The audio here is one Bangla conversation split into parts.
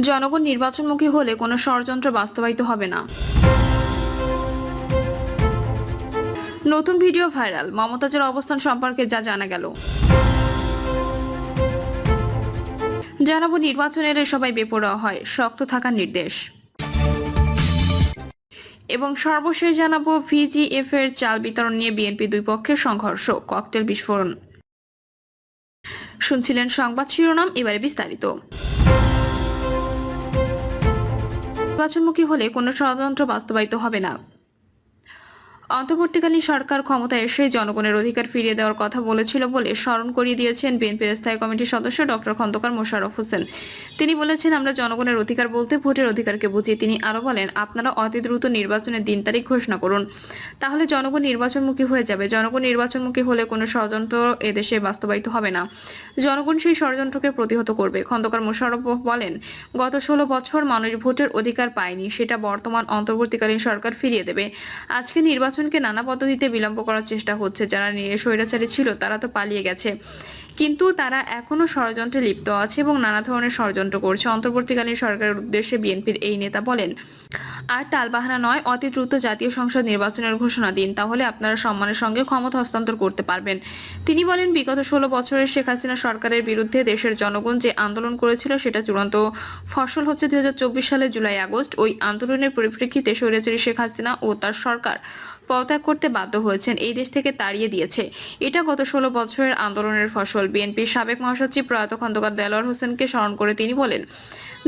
জনগণ নির্বাচনমুখী হলে কোনো ষড়যন্ত্র বাস্তবায়িত হবে না। নতুন ভিডিও ভাইরাল, মমতাজের অবস্থান সম্পর্কে যা জানা গেল। জানাবো নির্বাচন এলে সবাই বেপরোয়া হয়, শক্ত থাকার নির্দেশ। এবং সর্বশেষ জানাবো ভিজিএফ এর চাল বিতরণ নিয়ে বিএনপি দুই পক্ষের সংঘর্ষ, ককটেল বিস্ফোরণ। শুনছিলেন সংবাদ শিরোনাম, এবারে বিস্তারিত। নির্বাচনমুখী হলে কোনো ষড়যন্ত্র বাস্তবায়িত হবে না। অন্তর্বর্তীকালীন সরকার ক্ষমতায় এসে জনগণের অধিকার ফিরিয়ে দেওয়ার কথা বলেছিল বলে স্মরণ করিয়ে দিয়েছেন বিএনপির স্থায়ী কমিটির সদস্য ডক্টর খন্দকার মোশাররফ হোসেন। তিনি বলেছেন, আমরা জনগণের অধিকার বলতে ভোটের অধিকারকে বুঝি। তিনি আরো বলেন, আপনারা অতি দ্রুত নির্বাচনের দিন তারিখ ঘোষণা করুন, তাহলে জনগণ নির্বাচনমুখী হয়ে যাবে। জনগণ নির্বাচনমুখী হলে কোনো ষড়যন্ত্র এদেশে বাস্তবায়িত হবে না। জনগণ সেই ষড়যন্ত্রকে প্রতিহত করবে। খন্দকার মোশাররফ বলেন, গত 16 বছর মানুষ ভোটের অধিকার পায়নি, সেটা বর্তমান অন্তর্বর্তীকালীন সরকার ফিরিয়ে দেবে। আজকে নির্বাচনকে নানা পদ্ধতিতে বিলম্ব করার চেষ্টা হচ্ছে। যারা স্বৈরাচারী ছিল তারা তো পালিয়ে গেছে, কিন্তু তারা এখনো ষড়যন্ত্রে লিপ্ত আছে এবং নানা ধরনের ষড়যন্ত্র করছে। অন্তর্বর্তীকালীন সরকারের উদ্দেশ্যে বিএনপির এই নেতা বলেন, আর টালবাহানা নয়, অতি দ্রুত জাতীয় সংসদ নির্বাচনের ঘোষণা দিন, তাহলে আপনারা সম্মানের সঙ্গে ক্ষমতা হস্তান্তর করতে পারবেন। তিনি বলেন, বিগত 16 বছরের শেখ হাসিনা সরকারের বিরুদ্ধে দেশের জনগণ যে আন্দোলন করেছিল সেটা চূড়ান্ত ফসল হচ্ছে 2024 সালের জুলাই আগস্ট। ওই আন্দোলনের পরিপ্রেক্ষিতে স্বৈরাচারী শেখ হাসিনা ও তার সরকার পদত্যাগ করতে বাধ্য হয়েছেন, এই দেশ থেকে তাড়িয়ে দিয়েছে। এটা গত 16 বছরের আন্দোলনের ফসল। বিএনপির সাবেক মহাসচিব প্রয়াত খন্দকার দেলোয়ার হোসেনকে স্মরণ করে তিনি বলেন,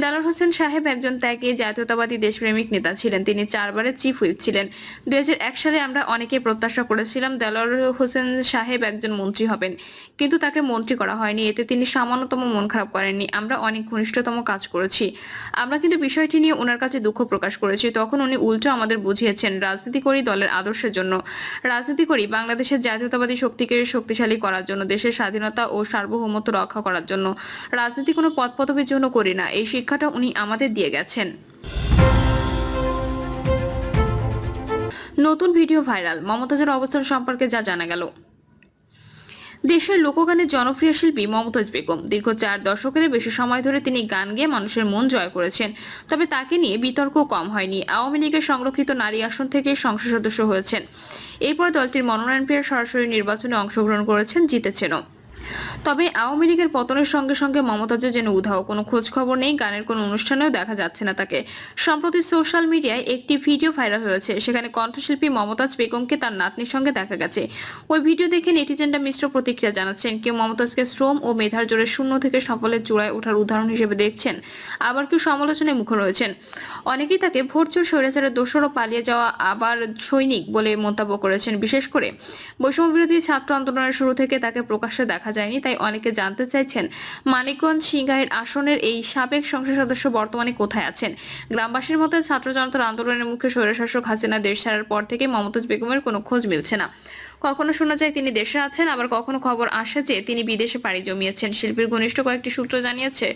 দেলোয়ার হোসেন সাহেব একজন ত্যাগী জাতীয়তাবাদী দেশপ্রেমিক নেতা ছিলেন। তিনি 4 বারের চিফ হুইপ ছিলেন। 2001 সালে আমরা অনেকে প্রত্যাশা করেছিলাম দেলোয়ার হোসেন সাহেব একজন মন্ত্রী হবেন, কিন্তু তাকে মন্ত্রী করা হয়নি। এতে তিনি সামান্যতম মন খারাপ করেননি। আমরা অনেক ঘনিষ্ঠতম কাজ করেছি। আমরা কিন্তু বিষয়টি নিয়ে ওনার কাছে দুঃখ প্রকাশ করেছি। তখন উনি উল্টো আমাদের বুঝিয়েছেন, রাজনীতি করি দলের আদর্শের জন্য, রাজনীতি করি বাংলাদেশের জাতীয়তাবাদী শক্তিকে শক্তিশালী করার জন্য, দেশের স্বাধীনতা ও সার্বভৌমত্ব রক্ষা করার জন্য। রাজনীতি কোনো পদ পদবীর জন্য করি না। এই শিক্ষাটা উনি আমাদের দিয়ে গেছেন। নতুন ভিডিও ভাইরাল, মমতাজের অবস্থান সম্পর্কে যা জানা গেল। দেশের লোকগানের জনপ্রিয় শিল্পী মমতাজ বেগম দীর্ঘ 4 দশকের বেশি সময় ধরে তিনি গান গেয়ে মানুষের মন জয় করেছেন। তবে তাকে নিয়ে বিতর্ক কম হয়নি। আওয়ামী লীগের সংরক্ষিত নারী আসন থেকে সংসদ সদস্য হয়েছেন। এরপর দলটির মনোনয়ন পেয়ে সরাসরি নির্বাচনে অংশগ্রহণ করেছেন, জিতেছেনও। তবে আওয়ামী লীগের পতনের সঙ্গে সঙ্গে মমতাজের যেন উধাও, কোনো খোঁজ খবর নেই। গানের কোনো অনুষ্ঠানেও দেখা যাচ্ছে না তাকে। সম্প্রতি সোশ্যাল মিডিয়ায় একটি ভিডিও ভাইরাল হয়েছে, সেখানে কণ্ঠশিল্পী মমতাজ বেগমকে তার নাতনির সঙ্গে দেখা গেছে। ওই ভিডিও দেখে নেটিজেনরা মিশ্র প্রতিক্রিয়া জানাচ্ছেন। কেউ মমতাজকে শ্রম ও মেধার জোরে শূন্য থেকে সফলের চূড়ায় ওঠার উদাহরণ হিসেবে দেখছেন, আবার কেউ সমালোচনায় মুখর হয়েছেন। অনেকেই তাকে ভোটচোর স্বৈরাচারের দোসরও পালিয়ে যাওয়া আবার সৈনিক বলে মন্তব্য করেছেন। বিশেষ করে বৈষম্য বিরোধী ছাত্র আন্দোলনের শুরু থেকে তাকে প্রকাশ্যে দেখা যায়নি, তাই অনেকে জানতে চাইছেন মানিকগঞ্জ সিংগাইর আসনের এই সাবেক সংসদ সদস্য বর্তমানে কোথায় আছেন। গ্রামবাসীর মতে ছাত্র জনতার আন্দোলনের মুখে স্বৈরশাসক হাসিনা দেশ ছাড়ার পর থেকে মমতাজ বেগমের কোনো খোঁজ মিলছে না। কখনো শোনা যায় তিনি দেশে আছেন, আবার কখনো খবর আসে যে তিনি বিদেশে পাড়ি জমিয়েছেন। শিল্পীর ঘনিষ্ঠ কয়েকটি সূত্র জানিয়েছে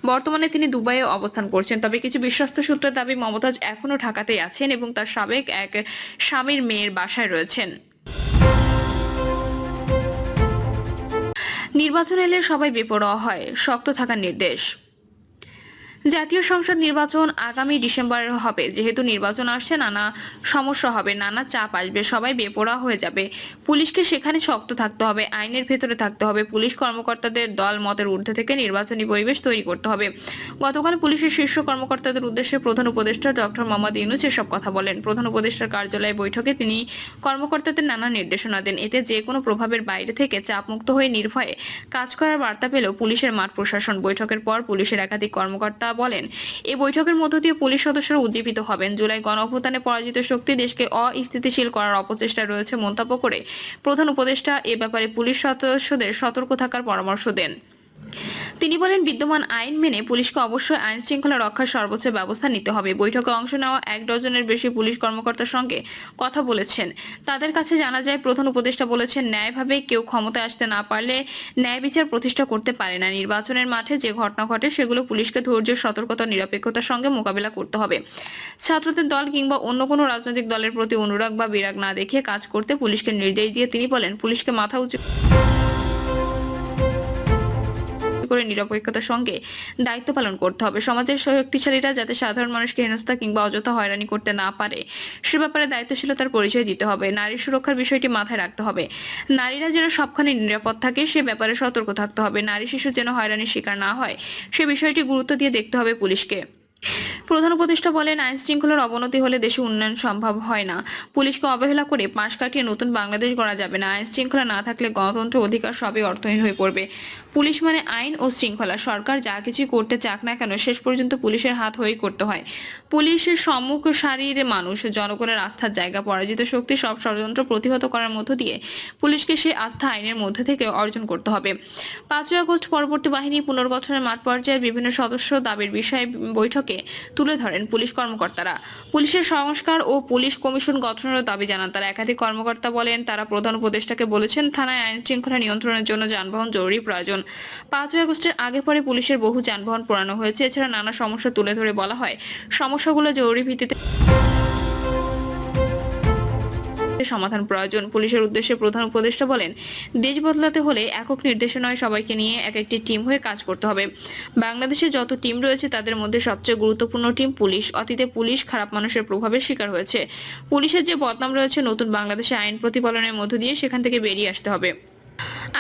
বর্তমানে তিনি দুবাইয়ে অবস্থান করছেন। তবে কিছু বিশ্বস্ত সূত্রের দাবি মমতাজ এখনো ঢাকাতেই আছেন এবং তার সাবেক এক স্বামীর মেয়ের বাসায় রয়েছেন। নির্বাচন এলে সবাই বেপরোয়া হয়, শক্ত থাকার নির্দেশ। জাতীয় সংসদ নির্বাচন আগামী ডিসেম্বরে হবে। যেহেতু নির্বাচন আসছে, নানা সমস্যা হবে, নানা চাপ আসবে, সবাই বেপরোয়া হয়ে যাবে। পুলিশকে সেখানে শক্ত থাকতে হবে, আইনের ভেতরে থাকতে হবে। পুলিশ কর্মকর্তাদের দল মতের ঊর্ধ্বে থেকে নির্বাচনী পরিবেশ তৈরি করতে হবে। গতকাল পুলিশের শীর্ষ কর্মকর্তাদের উদ্দেশ্যে প্রধান উপদেষ্টা ডক্টর মোহাম্মদ ইউনূস এসব কথা বলেন। প্রধান উপদেষ্টার কার্যালয়ে বৈঠকে তিনি কর্মকর্তাদের নানা নির্দেশনা দেন। এতে যে কোনো প্রভাবের বাইরে থেকে চাপমুক্ত হয়ে নির্ভয়ে কাজ করার বার্তা পেল পুলিশের মাঠ প্রশাসন। বৈঠকের পর পুলিশের একাধিক কর্মকর্তা বলেন, এই বৈঠকের মধ্য দিয়ে পুলিশ সদস্যরা উজ্জীবিত হবেন। জুলাই গণঅভ্যুত্থানে পরাজিত শক্তি দেশকে অস্থিতিশীল করার অপচেষ্টা রয়েছে মন্তব্য করে প্রধান উপদেষ্টা এ ব্যাপারে পুলিশ সদস্যদের সতর্ক থাকার পরামর্শ দেন। তিনি বলেন, বিদ্যমান আইন মেনে পুলিশকে অবশ্যই আইন শৃঙ্খলা রক্ষার সর্বোচ্চ ব্যবস্থা নিতে হবে। বৈঠকে অংশ নেওয়া 1 ডজনের বেশি পুলিশ কর্মকর্তার সঙ্গে কথা বলেছেন। তাদের কাছে জানা যায়, প্রধান উপদেষ্টা বলেছেন, ন্যায়ভাবে কেউ ক্ষমতায় আসতে না পারলে ন্যায় বিচার প্রতিষ্ঠা করতে পারে না। নির্বাচনের মাঠে যে ঘটনা ঘটে সেগুলো পুলিশকে ধৈর্য, সতর্কতা, নিরপেক্ষতার সঙ্গে মোকাবিলা করতে হবে। ছাত্রদের দল কিংবা অন্য কোনো রাজনৈতিক দলের প্রতি অনুরাগ বা বিরাগ না দেখিয়ে কাজ করতে পুলিশকে নির্দেশ দিয়ে তিনি বলেন, পুলিশকে মাথা উঁচু করে নিরপেক্ষতার সঙ্গে দায়িত্ব পালন করতে হবে। সমাজের শক্তিশালীরা যাতে সাধারণ মানুষকে হেনস্থা কিংবা অযথা হয়রানি করতে না পারে সে ব্যাপারে দায়িত্বশীলতার পরিচয় দিতে হবে। নারী সুরক্ষার বিষয়টি মাথায় রাখতে হবে। নারীরা যেন সবখানে নিরাপদ থাকে সে ব্যাপারে সতর্ক থাকতে হবে। নারী শিশু যেন হয়রানির শিকার না হয় সে বিষয়টি গুরুত্ব দিয়ে দেখতে হবে পুলিশকে। প্রধান উপদেষ্টা বলেন, আইন শৃঙ্খলার অবনতি হলে দেশে উন্নয়ন সম্ভব হয় না। পুলিশকে অবহেলা করে পাশ কাটিয়ে নতুন বাংলাদেশ গড়া যাবে না। আইন শৃঙ্খলা না থাকলে গণতন্ত্র অধিকার সবই অর্থহীন হয়ে পড়বে। পুলিশ মানে আইন ও শৃঙ্খলা। সরকার যা কিছুই করতে চাক না কেন শেষ পর্যন্ত পুলিশের হাত হয়েই করতে হয়। পুলিশের সম্মুখ সারির মানুষ, জনগণের আস্থার জায়গা। পরাজিত শক্তি সব ষড়যন্ত্র প্রতিহত করার মধ্য দিয়ে পুলিশকে সেই আস্থা আইনের মধ্যে থেকে অর্জন করতে হবে। 5ই আগস্ট পরবর্তী বাহিনী পুনর্গঠনের মাঠ পর্যায়ের বিভিন্ন সদস্য দাবির বিষয়ে বৈঠকে তুলে ধরেন পুলিশ কর্মকর্তারা। পুলিশের সংস্কার ও পুলিশ কমিশন গঠনেরও দাবি জানান তারা। একাধিক কর্মকর্তা বলেন, তারা প্রধান উপদেষ্টাকে বলেছেন থানায় আইন শৃঙ্খলা নিয়ন্ত্রণের জন্য যানবাহন জরুরি প্রয়োজন। 5ই আগস্টের আগে পরে পুলিশের বহু যানবাহন পোড়ানো হয়েছে। এছাড়া নানা সমস্যা তুলে ধরে বলা হয় সমস্যাগুলো জরুরি ভিত্তিতে সমাধান প্রয়োজন। পুলিশের উদ্দেশ্যে প্রধান উপদেষ্টা বলেন, দেশ বদলাতে হলে একক নির্দেশে নয়, সবাইকে নিয়ে এক একটি টিম হয়ে কাজ করতে হবে। বাংলাদেশে যত টিম রয়েছে তাদের মধ্যে সবচেয়ে গুরুত্বপূর্ণ টিম পুলিশ। অতীতে পুলিশ খারাপ মানুষের প্রভাবের শিকার হয়েছে। পুলিশের যে বদনাম রয়েছে নতুন বাংলাদেশে আইন প্রতিপালনের মধ্য দিয়ে সেখান থেকে বেরিয়ে আসতে হবে।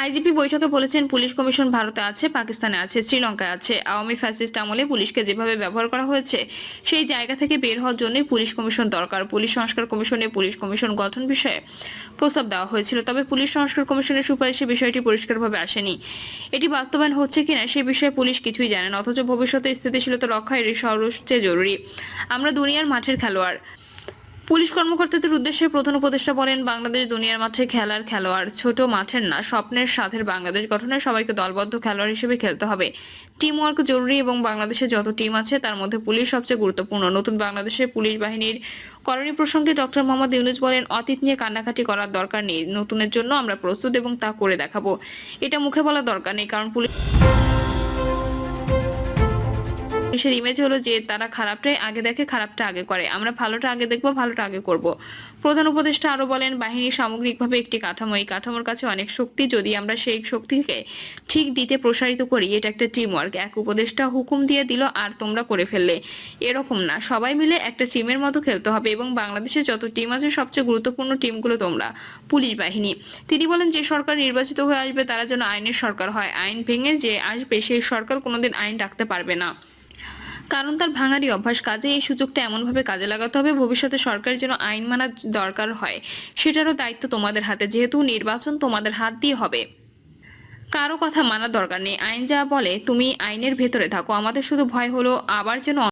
আইজিপি বৈঠকে বলেছেন, পুলিশ কমিশন ভারতে আছে, পাকিস্তানে আছে, শ্রীলঙ্কায় আছে। আওয়ামী ফ্যাসিস্ট আমলে পুলিশকে যেভাবে ব্যবহার করা হয়েছে সেই জায়গা থেকে বের হওয়ার জন্যই পুলিশ কমিশন দরকার। পুলিশ সংস্কার কমিশনে পুলিশ কমিশন গঠন বিষয়ে প্রস্তাব দেওয়া হয়েছিল, তবে পুলিশ সংস্কার কমিশনের সুপারিশে বিষয়টি পরিষ্কারভাবে আসেনি। এটি বাস্তবায়ন হচ্ছে কিনা সে বিষয়ে পুলিশ কিছুই জানেন, অথচ ভবিষ্যতে স্থিতিশীলতা রক্ষা এর সবচেয়ে জরুরি। আমরা দুনিয়ার মাঠের খেলোয়াড়। পুলিশ কর্মকর্তাদের উদ্দেশ্যে প্রধান উপদেষ্টা বলেন, বাংলাদেশ দুনিয়ার মাঠে খেলার খেলোয়াড়, ছোট মাঠের না, স্বপ্নের সাথের বাংলাদেশ গঠনে সবাইকে দলবদ্ধ খেলোয়াড় হিসেবে খেলতে হবে। টিম ওয়ার্ক জরুরি এবং বাংলাদেশে যত টিম আছে তার মধ্যে পুলিশ সবচেয়ে গুরুত্বপূর্ণ। নতুন বাংলাদেশের পুলিশ বাহিনীর করণীয় প্রসঙ্গে ডক্টর মোহাম্মদ ইউনূস বলেন, অতীত নিয়ে কান্নাকাটি করার দরকার নেই। নতুনের জন্য আমরা প্রস্তুত এবং তা করে দেখাবো। এটা মুখে বলা দরকার নেই, কারণ পুলিশের ইমেজ হলো যে তারা খারাপটাই আগে দেখে, খারাপটা আগে করে। আমরা ভালোটা আগে দেখবো, ভালোটা আগে করব। প্রধান উপদেষ্টা আরো বলেন, বাহিনী সামগ্রিকভাবে একটি কাঠামো। এই কাঠামোর কাছে অনেক শক্তি, যদি আমরা সেই শক্তিকে ঠিক দিতে প্রসারিত করি। এটা একটা টিম ওয়ার্ক। এক উপদেষ্টা হুকুম দিয়ে দিল আর তোমরা করে ফেললে, এরকম না। সবাই মিলে একটা টিমের মতো খেলতে হবে এবং বাংলাদেশে যত টিম আছে সবচেয়ে গুরুত্বপূর্ণ টিমগুলো তোমরা, পুলিশ বাহিনী। তিনি বলেন, যে সরকার নির্বাচিত হয়ে আসবে তারা যেন আইনের সরকার হয়। আইন ভেঙে যে আসবে সেই সরকার কোনোদিন আইন রাখতে পারবে না, কারণ তার ভাঙারই অভ্যাস। কাজে এই সুযোগটা এমনভাবে কাজে লাগাতে হবে ভবিষ্যতে সরকারের জন্য আইন মানা দরকার হয় সেটারও দায়িত্ব তোমাদের হাতে, যেহেতু নির্বাচন তোমাদের হাত দিয়ে হবে। কারো কথা মানার দরকার নেই। আইন যা বলে তুমি আইনের ভেতরে থাকো। আমাদের শুধু ভয় হলো আবার যেন